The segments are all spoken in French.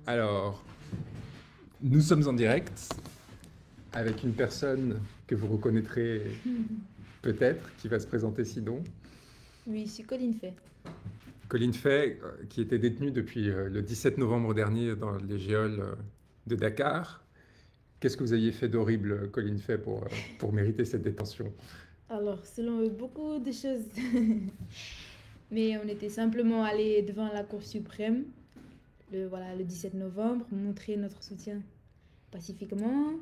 Alors, nous sommes en direct avec une personne que vous reconnaîtrez peut-être, qui va se présenter sinon. Oui, c'est Colline Fay. Colline Fay, qui était détenue depuis le 17 novembre dernier dans les geôles de Dakar. Qu'est-ce que vous aviez fait d'horrible, Colline Fay, pour mériter cette détention? Alors, selon eux, beaucoup de choses. Mais on était simplement allés devant la Cour suprême, le 17 novembre, montrer notre soutien pacifiquement.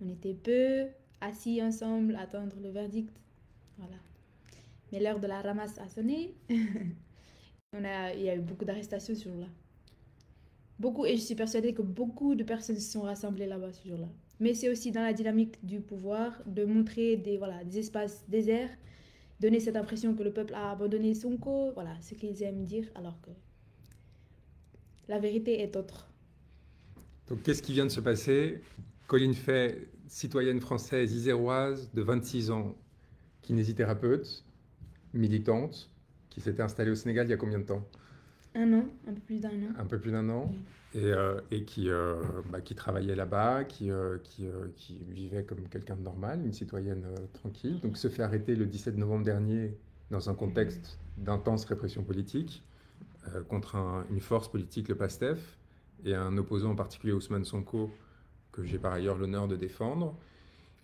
On était peu assis ensemble, attendre le verdict. Voilà. Mais l'heure de la ramasse a sonné. Il y a eu beaucoup d'arrestations ce jour-là. Beaucoup, et je suis persuadée que beaucoup de personnes se sont rassemblées là-bas ce jour-là. Mais c'est aussi dans la dynamique du pouvoir de montrer des espaces déserts, donner cette impression que le peuple a abandonné Sonko, voilà, ce qu'ils aiment dire, alors que la vérité est autre. Donc, qu'est-ce qui vient de se passer? Colline Fay, citoyenne française iséroise de 26 ans, kinésithérapeute, militante, qui s'était installée au Sénégal il y a combien de temps? Un peu plus d'un an. Un peu plus d'un an, Oui. et qui travaillait là-bas, qui vivait comme quelqu'un de normal, une citoyenne tranquille. Donc se fait arrêter le 17 novembre dernier dans un contexte d'intense répression politique contre une force politique, le PASTEF, et un opposant en particulier, Ousmane Sonko, que j'ai par ailleurs l'honneur de défendre.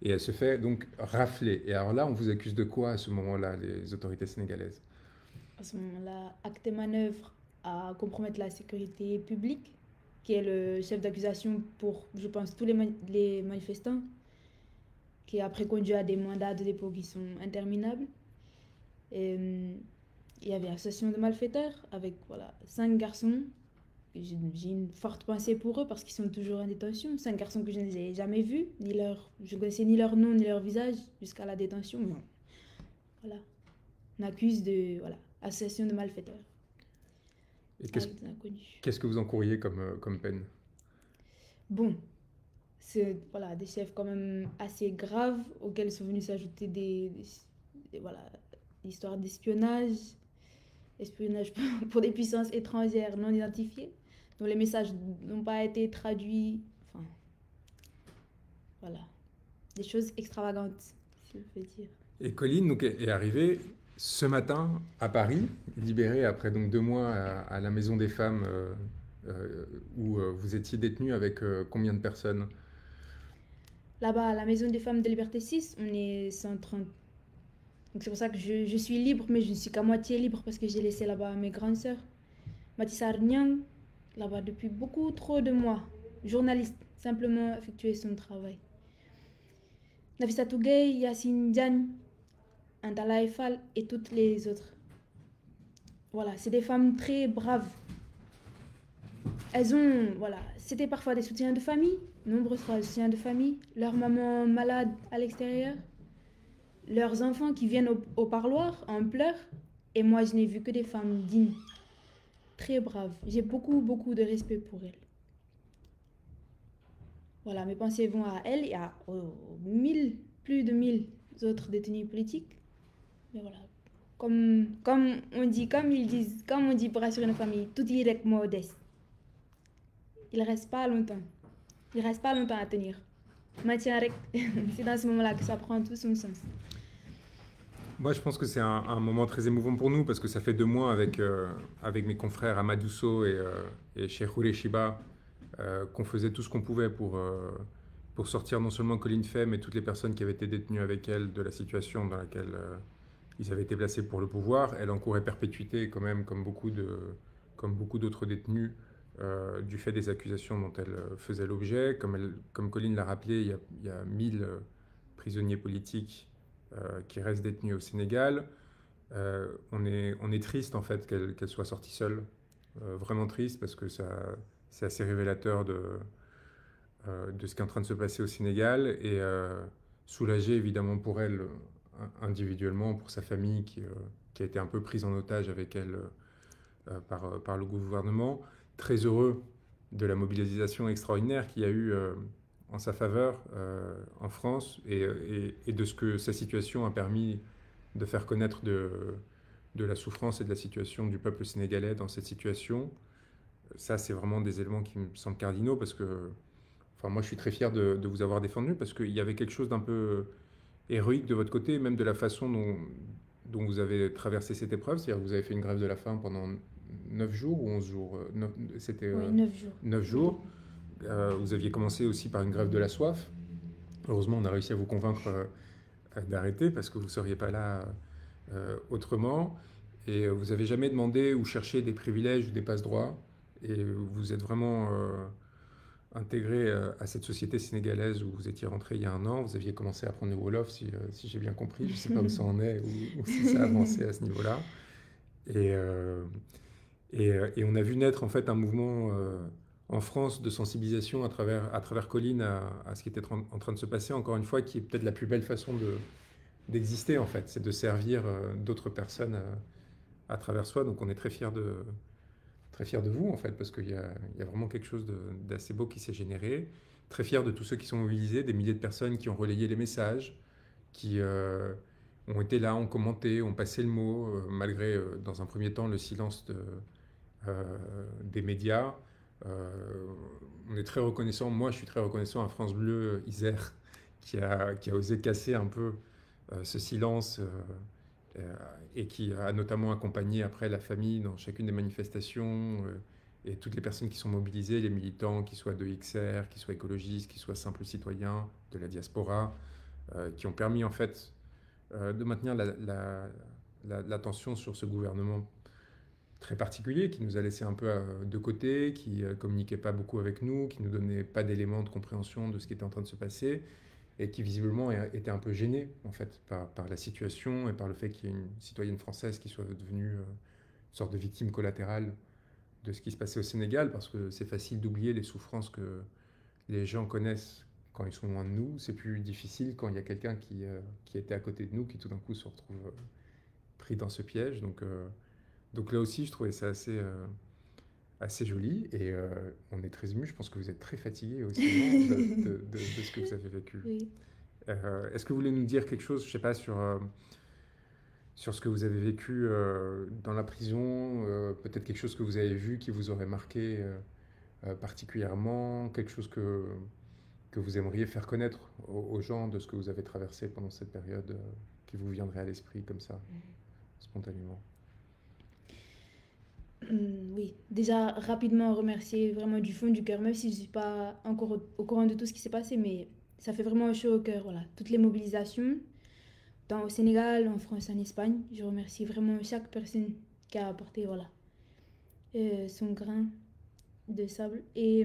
Et elle se fait donc rafler. Et alors là, on vous accuse de quoi à ce moment-là, les autorités sénégalaises? À ce moment-là, acte et manœuvre à compromettre la sécurité publique, qui est le chef d'accusation pour, je pense, tous les manifestants, qui a après conduit à des mandats de dépôt qui sont interminables. Et, il y avait association de malfaiteurs avec voilà, 5 garçons. J'ai une forte pensée pour eux parce qu'ils sont toujours en détention. 5 garçons que je ne les ai jamais vus, je ne connaissais ni leur nom ni leur visage jusqu'à la détention. Non. Voilà. On accuse de voilà, association de malfaiteurs Et avec des inconnus. qu'est-ce que vous encouriez comme peine? Bon, c'est voilà, des chefs quand même assez graves auxquels sont venus s'ajouter voilà, histoires d'espionnage, espionnage pour des puissances étrangères non identifiées, dont les messages n'ont pas été traduits. Enfin, voilà, des choses extravagantes, si je peux dire. Et Colline donc, est arrivée ce matin à Paris, libérée après donc 2 mois à la Maison des Femmes euh, où vous étiez détenue avec combien de personnes? Là-bas, à la Maison des Femmes de Liberté 6, on est 130. Donc c'est pour ça que je suis libre, mais je ne suis qu'à moitié libre parce que j'ai laissé là-bas mes grandes sœurs. Matissar Nyang, là-bas depuis beaucoup trop de mois. Journaliste, simplement effectuer son travail. Nafisa Touguey, Yassine Diagne, Antala Eiffal et toutes les autres. Voilà, c'est des femmes très braves. Voilà, c'était parfois des soutiens de famille, nombreuses fois des soutiens de famille, leur maman malade à l'extérieur, leurs enfants qui viennent au parloir en pleurs, et moi je n'ai vu que des femmes dignes, très braves. J'ai beaucoup, beaucoup de respect pour elles. Voilà, mes pensées vont à elles et à plus de 1000 autres détenus politiques. Mais voilà, comme on dit, comme on dit pour assurer une famille, tout est modeste. Il reste pas longtemps. Il reste pas longtemps à tenir. Maintien rek. C'est dans ce moment-là que ça prend tout son sens. Moi, je pense que c'est un moment très émouvant pour nous parce que ça fait 2 mois avec mes confrères Amadou Sow et Cheikh Shiba qu'on faisait tout ce qu'on pouvait pour sortir non seulement Colline Fay, mais toutes les personnes qui avaient été détenues avec elle de la situation dans laquelle ils avaient été placés pour le pouvoir. Elle encourait perpétuité quand même, comme beaucoup d'autres détenus, du fait des accusations dont elle faisait l'objet. Comme Colline l'a rappelé, il y a 1000 prisonniers politiques qui restent détenus au Sénégal. On est triste en fait qu'elle soit sortie seule, vraiment triste parce que c'est assez révélateur de ce qui est en train de se passer au Sénégal et soulagé évidemment pour elle individuellement, pour sa famille qui a été un peu prise en otage avec elle par le gouvernement. Très heureux de la mobilisation extraordinaire qu'il y a eu en sa faveur en France et de ce que sa situation a permis de faire connaître de la souffrance et de la situation du peuple sénégalais dans cette situation. Ça, c'est vraiment des éléments qui me semblent cardinaux parce que, enfin, moi, je suis très fier de vous avoir défendu parce qu'il y avait quelque chose d'un peu héroïque de votre côté, même de la façon dont vous avez traversé cette épreuve. C'est-à-dire que vous avez fait une grève de la faim pendant 9 jours ou 11 jours. C'était Oui, 9 jours. 9 jours. Vous aviez commencé aussi par une grève de la soif. Heureusement, on a réussi à vous convaincre d'arrêter parce que vous ne seriez pas là autrement. Et vous n'avez jamais demandé ou cherché des privilèges ou des passe-droits. Et vous êtes vraiment intégré à cette société sénégalaise où vous étiez rentré il y a un an. Vous aviez commencé à apprendre le Wolof, si j'ai bien compris. Je ne sais pas où ça en est ou si ça a avancé à ce niveau-là. Et, et on a vu naître en fait un mouvement en France de sensibilisation à travers Colline à ce qui était en train de se passer, encore une fois, qui est peut-être la plus belle façon d'exister en fait, c'est de servir d'autres personnes à travers soi. Donc on est très fiers de vous en fait, parce qu'il y a vraiment quelque chose d'assez beau qui s'est généré. Très fiers de tous ceux qui sont mobilisés, des milliers de personnes qui ont relayé les messages, qui ont été là, ont commenté, ont passé le mot, malgré dans un premier temps le silence des médias. On est très reconnaissant, moi je suis très reconnaissant à France Bleu Isère qui a osé casser un peu ce silence et qui a notamment accompagné après la famille dans chacune des manifestations et toutes les personnes qui sont mobilisées, les militants, qui soient de XR, qui soient écologistes, qui soient simples citoyens, de la diaspora, qui ont permis en fait de maintenir l'attention sur ce gouvernement très particulier qui nous a laissé un peu de côté, qui communiquait pas beaucoup avec nous, qui nous donnait pas d'éléments de compréhension de ce qui était en train de se passer et qui visiblement était un peu gêné en fait par la situation et par le fait qu'il y ait une citoyenne française qui soit devenue une sorte de victime collatérale de ce qui se passait au Sénégal, parce que c'est facile d'oublier les souffrances que les gens connaissent quand ils sont loin de nous. C'est plus difficile quand il y a quelqu'un qui était à côté de nous, qui tout d'un coup se retrouve pris dans ce piège. Donc là aussi, je trouvais ça assez joli et on est très ému. Je pense que vous êtes très fatigué aussi de ce que vous avez vécu. Oui. Est-ce que vous voulez nous dire quelque chose, je sais pas, sur ce que vous avez vécu dans la prison, peut-être quelque chose que vous avez vu qui vous aurait marqué particulièrement, quelque chose que vous aimeriez faire connaître aux gens de ce que vous avez traversé pendant cette période qui vous viendrait à l'esprit comme ça, spontanément? Oui, déjà rapidement remercier vraiment du fond du cœur, même si je ne suis pas encore au courant de tout ce qui s'est passé, mais ça fait vraiment chaud au cœur. Voilà. Toutes les mobilisations, tant au Sénégal, en France, en Espagne, je remercie vraiment chaque personne qui a apporté voilà, son grain de sable. Et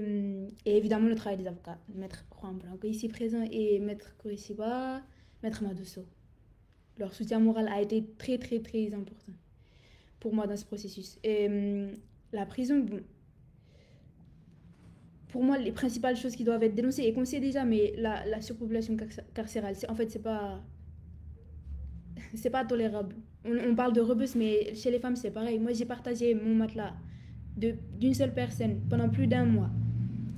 évidemment le travail des avocats, Maître Juan Blanco ici présent et Maître Korishiba, Maître Madousso. Leur soutien moral a été très très très important pour moi dans ce processus. Et la prison, bon, pour moi, les principales choses qui doivent être dénoncées, et qu'on sait déjà, mais la surpopulation carcérale, en fait, c'est pas tolérable. On parle de rebus, mais chez les femmes, c'est pareil. Moi, j'ai partagé mon matelas d'une seule personne pendant plus d'un mois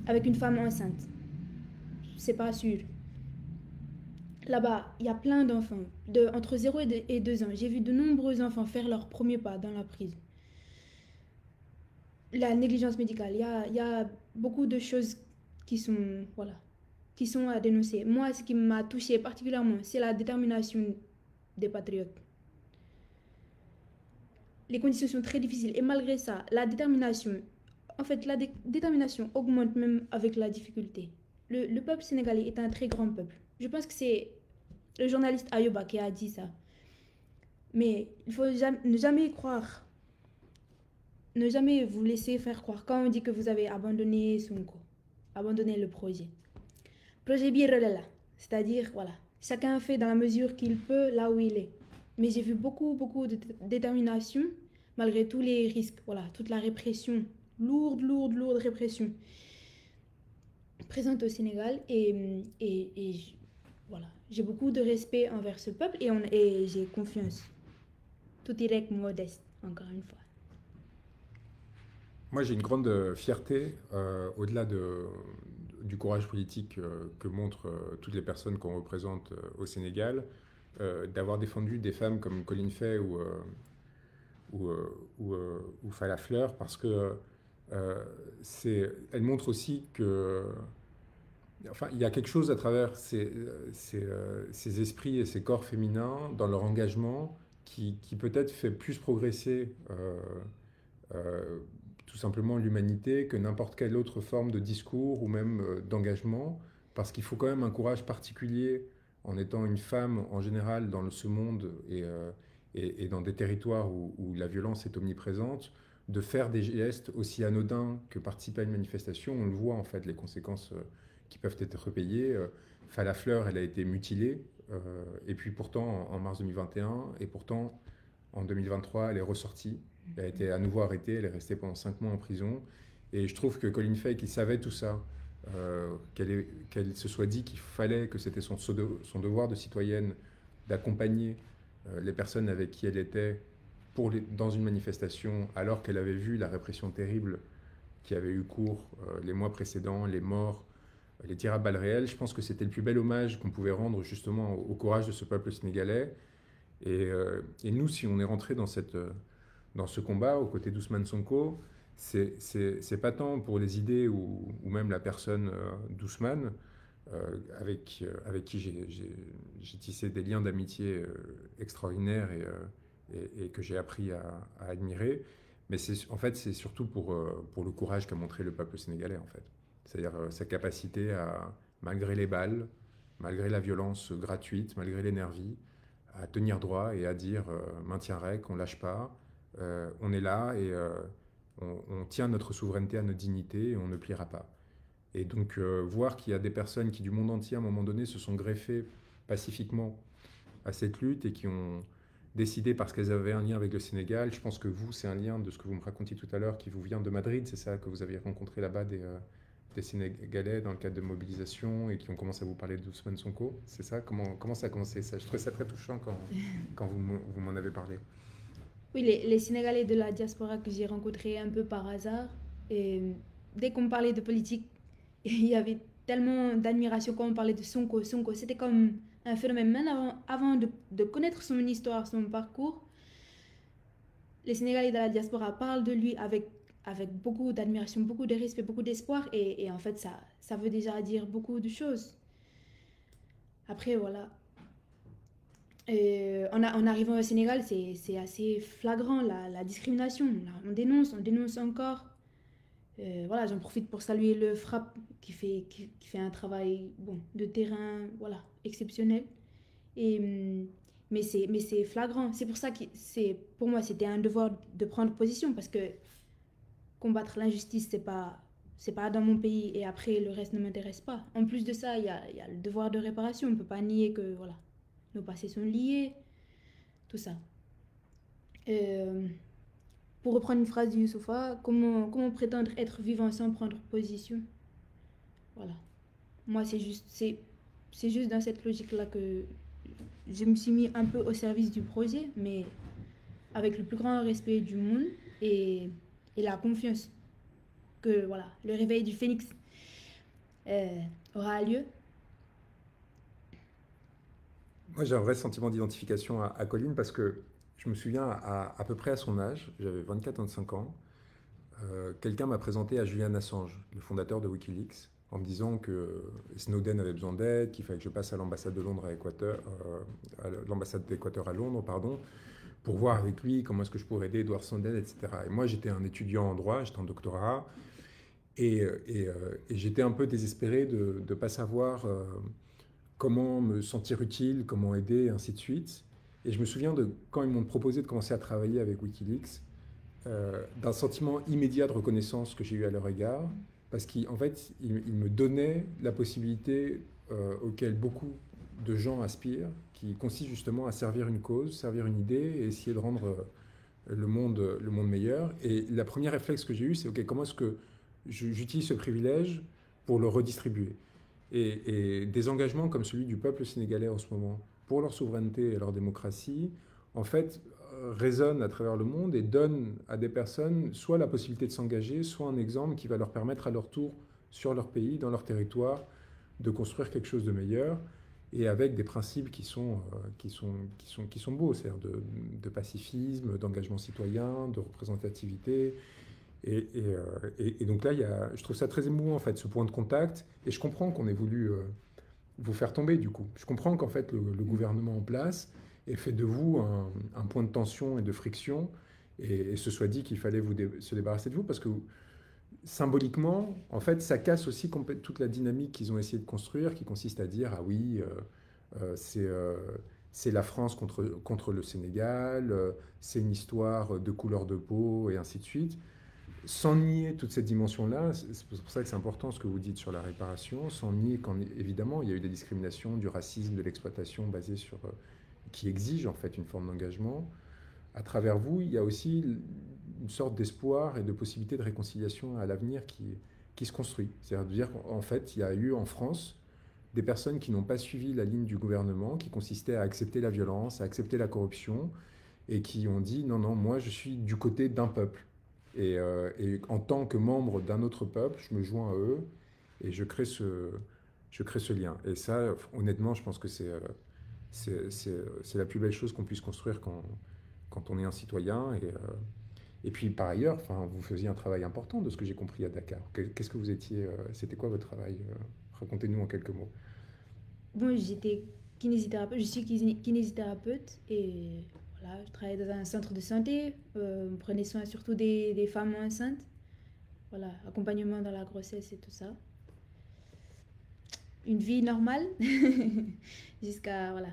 avec une femme enceinte. C'est pas sûr. Là-bas, il y a plein d'enfants, entre 0 et 2 ans. J'ai vu de nombreux enfants faire leurs premiers pas dans la prison. La négligence médicale, il y a beaucoup de choses qui sont, voilà, qui sont à dénoncer. Moi, ce qui m'a touchée particulièrement, c'est la détermination des patriotes. Les conditions sont très difficiles et malgré ça, la détermination, en fait, la détermination augmente même avec la difficulté. Le peuple sénégalais est un très grand peuple. Je pense que c'est le journaliste Ayoba qui a dit ça. Mais il faut ne jamais croire, ne jamais vous laisser faire croire quand on dit que vous avez abandonné Sonko, abandonné le projet. Projet Birrella, c'est-à-dire, voilà, chacun fait dans la mesure qu'il peut là où il est. Mais j'ai vu beaucoup de détermination, malgré tous les risques, voilà, toute la répression, lourde répression présente au Sénégal. Et voilà, j'ai beaucoup de respect envers ce peuple et j'ai confiance. Tout est modeste, encore une fois. Moi, j'ai une grande fierté, au-delà du courage politique que montrent toutes les personnes qu'on représente au Sénégal, d'avoir défendu des femmes comme Colline Fay ou Falla Fleur, parce que elle montre aussi que, enfin, il y a quelque chose à travers ces esprits et ces corps féminins dans leur engagement qui peut-être fait plus progresser euh, tout simplement l'humanité que n'importe quelle autre forme de discours ou même d'engagement, parce qu'il faut quand même un courage particulier en étant une femme en général dans ce monde et dans des territoires où la violence est omniprésente, de faire des gestes aussi anodins que participer à une manifestation. On le voit en fait, les conséquences qui peuvent être payées. Fala Fleur, elle a été mutilée, et puis pourtant en mars 2021, et pourtant en 2023, elle est ressortie. Elle a été à nouveau arrêtée, elle est restée pendant 5 mois en prison. Et je trouve que Colin Fay, qui savait tout ça, qu'elle se soit dit qu'il fallait, que c'était son devoir de citoyenne d'accompagner les personnes avec qui elle était dans une manifestation, alors qu'elle avait vu la répression terrible qui avait eu cours les mois précédents, les morts, les tirs à balles réelles, je pense que c'était le plus bel hommage qu'on pouvait rendre justement au courage de ce peuple sénégalais. Et nous, si on est rentré dans ce combat aux côtés d'Ousmane Sonko, c'est pas tant pour les idées ou même la personne d'Ousmane, avec qui j'ai tissé des liens d'amitié extraordinaires et que j'ai appris à admirer. Mais en fait, c'est surtout pour le courage qu'a montré le peuple sénégalais, en fait. C'est-à-dire sa capacité à, malgré les balles, malgré la violence gratuite, malgré l'énergie, à tenir droit et à dire maintien rec, on lâche pas, on est là et on tient notre souveraineté à notre dignité et on ne pliera pas. Et donc voir qu'il y a des personnes qui du monde entier à un moment donné se sont greffées pacifiquement à cette lutte et qui ont décidé parce qu'elles avaient un lien avec le Sénégal. Je pense que vous, c'est un lien de ce que vous me racontiez tout à l'heure qui vous vient de Madrid, c'est ça, que vous aviez rencontré là-bas des Sénégalais dans le cadre de mobilisation et qui ont commencé à vous parler d'Ousmane Sonko. C'est ça? Comment ça a commencé ça? Je trouvais ça très touchant quand vous m'en avez parlé. Oui, les Sénégalais de la diaspora que j'ai rencontrés un peu par hasard, et dès qu'on parlait de politique, il y avait tellement d'admiration quand on parlait de Sonko. Sonko, c'était comme un phénomène, même avant de connaître son histoire, son parcours. Les Sénégalais de la diaspora parlent de lui avec beaucoup d'admiration, beaucoup de respect, beaucoup d'espoir, et en fait, ça veut déjà dire beaucoup de choses. Après, voilà. En arrivant au Sénégal, c'est assez flagrant la discrimination. Là, on dénonce encore. Voilà, j'en profite pour saluer le FRAPP qui fait un travail bon, de terrain voilà, exceptionnel. Mais c'est flagrant. C'est pour ça que pour moi, c'était un devoir de prendre position parce que combattre l'injustice, c'est pas dans mon pays et après, le reste ne m'intéresse pas. En plus de ça, il y a le devoir de réparation. On ne peut pas nier que voilà, nos passés sont liés, tout ça. Euh, pour reprendre une phrase de Youssoufa, comment prétendre être vivant sans prendre position? Voilà. Moi, c'est juste dans cette logique-là que je me suis mis un peu au service du projet, mais avec le plus grand respect du monde et, et la confiance que voilà, le réveil du phénix aura lieu. Moi, j'ai un vrai sentiment d'identification à Colline parce que je me souviens à peu près à son âge, j'avais 24-25 ans, quelqu'un m'a présenté à Julian Assange, le fondateur de Wikileaks, en me disant que Snowden avait besoin d'aide, qu'il fallait que je passe à l'ambassade de Londres à l'ambassade d'Équateur à Londres, pardon, pour voir avec lui comment est-ce que je pourrais aider Edward Snowden, etc. Et moi, j'étais un étudiant en droit, j'étais en doctorat, et j'étais un peu désespéré de ne pas savoir comment me sentir utile, comment aider, et ainsi de suite. Et je me souviens de quand ils m'ont proposé de commencer à travailler avec Wikileaks, d'un sentiment immédiat de reconnaissance que j'ai eu à leur égard, parce qu'en fait, ils me donnaient la possibilité auquel beaucoup de gens aspirent, qui consiste justement à servir une cause, servir une idée et essayer de rendre le monde meilleur. Et la première réflexe que j'ai eu, c'est ok, comment est-ce que j'utilise ce privilège pour le redistribuer? Et des engagements comme celui du peuple sénégalais en ce moment, pour leur souveraineté et leur démocratie, en fait, résonnent à travers le monde et donnent à des personnes soit la possibilité de s'engager, soit un exemple qui va leur permettre à leur tour, sur leur pays, dans leur territoire, de construire quelque chose de meilleur et avec des principes qui sont beaux, c'est-à-dire de pacifisme, d'engagement citoyen, de représentativité. Et donc là, je trouve ça très émouvant, en fait, ce point de contact. Et je comprends qu'on ait voulu vous faire tomber, du coup. Je comprends qu'en fait, le gouvernement en place ait fait de vous un point de tension et de friction et se soit dit qu'il fallait se débarrasser de vous parce que symboliquement, en fait, ça casse aussi toute la dynamique qu'ils ont essayé de construire, qui consiste à dire, ah oui, euh, c'est euh, c'est la France contre le Sénégal, c'est une histoire de couleur de peau, et ainsi de suite. Sans nier toute cette dimension-là, c'est pour ça que c'est important ce que vous dites sur la réparation, sans nier qu'évidemment, il y a eu des discriminations, du racisme, de l'exploitation basée sur, qui exige en fait une forme d'engagement. À travers vous, il y a aussi une sorte d'espoir et de possibilité de réconciliation à l'avenir qui se construit. C'est-à-dire de dire qu'en fait, il y a eu en France des personnes qui n'ont pas suivi la ligne du gouvernement, qui consistait à accepter la violence, à accepter la corruption, et qui ont dit non, non, moi je suis du côté d'un peuple. Et en tant que membre d'un autre peuple, je me joins à eux et je crée ce lien. Et ça, honnêtement, je pense que c'est la plus belle chose qu'on puisse construire quand on est un citoyen. Et puis par ailleurs, enfin, vous faisiez un travail important de ce que j'ai compris à Dakar. Qu'est-ce que vous étiez, c'était quoi votre travail? Racontez-nous en quelques mots. Bon, j'étais kinésithérapeute, je suis kinésithérapeute et voilà, je travaillais dans un centre de santé, on prenait soin surtout des femmes enceintes, voilà, accompagnement dans la grossesse et tout ça. Une vie normale jusqu'à voilà,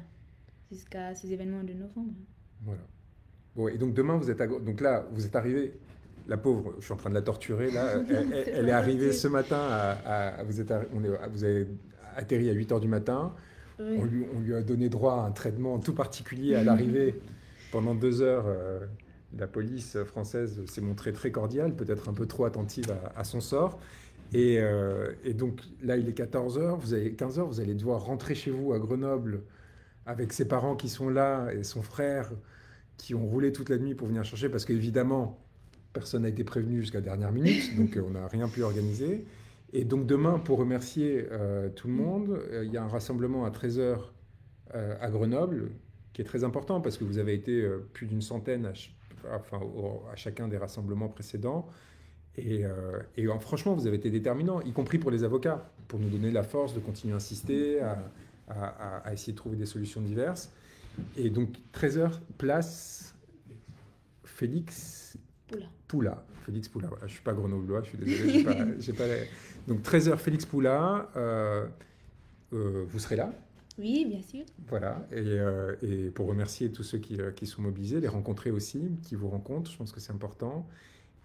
jusqu'à ces événements de novembre. Voilà. Bon, et donc demain, donc là, vous êtes arrivé, la pauvre, je suis en train de la torturer là, elle est arrivée ce matin, vous avez atterri à 8 heures du matin, Oui. on lui a donné droit à un traitement tout particulier à l'arrivée. Pendant 2 heures, la police française s'est montrée très cordiale, peut-être un peu trop attentive à son sort. Et donc là, il est 14 heures, vous avez 15 heures, vous allez devoir rentrer chez vous à Grenoble avec ses parents qui sont là et son frère qui ont roulé toute la nuit pour venir chercher parce qu'évidemment, personne n'a été prévenu jusqu'à la dernière minute, donc on n'a rien pu organiser. Et donc demain, pour remercier tout le monde, il y a un rassemblement à 13 heures à Grenoble qui est très important parce que vous avez été plus d'une centaine à chacun des rassemblements précédents. Franchement, vous avez été déterminant, y compris pour les avocats, pour nous donner la force de continuer à insister, à essayer de trouver des solutions diverses. Et donc, 13 heures, place Félix Poula. Félix Poula, voilà, je ne suis pas grenoblois, je suis désolé. J'ai pas Donc, 13 heures, Félix Poula, vous serez là. Oui, bien sûr. Voilà, et pour remercier tous ceux qui sont mobilisés, les rencontrer aussi, qui vous rencontrent, je pense que c'est important.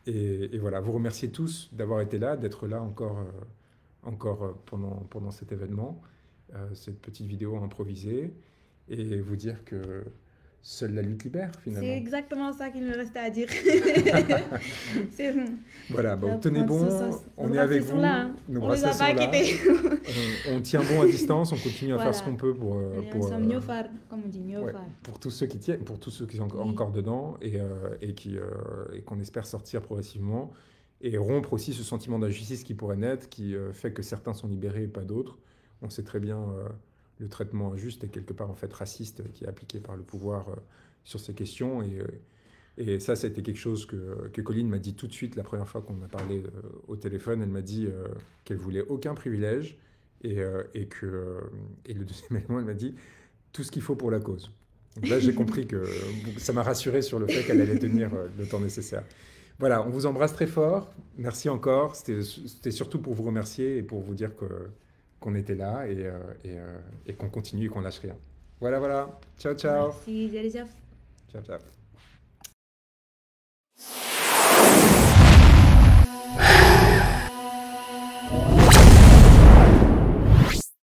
Et voilà, vous remercier tous d'avoir été là, d'être là encore pendant cet événement, cette petite vidéo improvisée, et vous dire que seule la lutte libère, finalement. C'est exactement ça qu'il me restait à dire. C'est bon. Voilà, bon, tenez bon, on est avec vous, là, hein. nos On les bracelets a pas sont là, inquiétés. on tient bon à distance, on continue à faire ce qu'on peut On est ensemble, Niofar, comme on dit, Niofar. pour tous ceux qui tiennent, pour tous ceux qui sont encore dedans et qu'on espère sortir progressivement et rompre aussi ce sentiment d'injustice qui pourrait naître, qui fait que certains sont libérés et pas d'autres. On sait très bien le traitement injuste et quelque part en fait raciste qui est appliqué par le pouvoir sur ces questions et ça, c'était quelque chose que Colline m'a dit tout de suite la première fois qu'on a parlé au téléphone. Elle m'a dit qu'elle voulait aucun privilège et le deuxième élément, elle m'a dit tout ce qu'il faut pour la cause. Donc là, j'ai compris que ça m'a rassuré sur le fait qu'elle allait tenir le temps nécessaire. Voilà, on vous embrasse très fort. Merci encore. C'était surtout pour vous remercier et pour vous dire qu'on était là et qu'on continue et qu'on lâche rien. Voilà, voilà. Ciao, ciao. Merci, Elisabeth. Ciao, ciao.